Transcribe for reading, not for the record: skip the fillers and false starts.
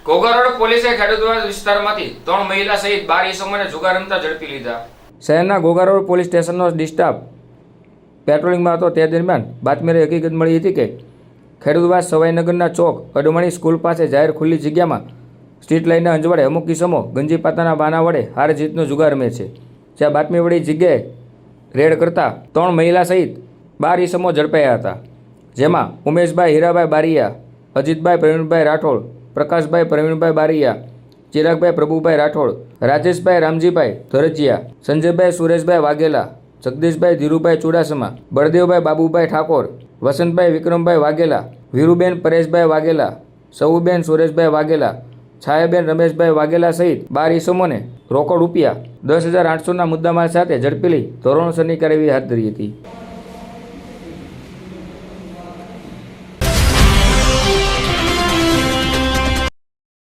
ઘોઘા પોલીસે ખેડૂતવાડ વિસ્તારમાંથી 3 મહિલા સહિત 12 ઇસમોને જુગાર રમતા ઝડપી લીધા। શહેરના ઘોઘા રોડ પોલીસ સ્ટેશનનો ડિસ્ટાફ પેટ્રોલિંગમાં હતો તે દરમિયાન બાતમીની હકીકત મળી હતી કે ખેડૂતવાડ સવાઈનગરના ચોક અડમણી સ્કૂલ પાસે જાહેર ખુલ્લી જગ્યામાં સ્ટ્રીટ લાઇટના અંજવાડે અમુક કિસ્મો ગંજી પાતાના બાના વડે હાર જીતનો જુગાર રમે છે। જ્યાં બાતમી વળી જગ્યાએ રેડ કરતા 3 મહિલા સહિત 12 ઇસમો ઝડપાયા હતા, જેમાં ઉમેશભાઈ હીરાભાઈ બારિયા, અજીતભાઈ પ્રવીણભાઈ રાઠોડ, પ્રકાશભાઈ પ્રવીણભાઈ બારિયા, ચિરાગભાઈ પ્રભુભાઈ રાઠોડ, રાજેશભાઈ રામજીભાઈ ધરજીયા, સંજયભાઈ સુરેશભાઈ વાઘેલા, જગદીશભાઈ ધીરુભાઈ ચુડાસમા, બળદેવભાઈ બાબુભાઈ ઠાકોર, વસંતભાઈ વિક્રમભાઈ વાઘેલા, વીરુબેન પરેશભાઈ વાઘેલા, સૌબેન સુરેશભાઈ વાઘેલા, છાયાબેન રમેશભાઈ વાઘેલા સહિત 12 ઇસમોને રોકડ રૂપિયા 10,800ના મુદ્દામાલ સાથે ઝડપી લઈ ધોરણસરની કાર્યવાહી હાથ ધરી હતી।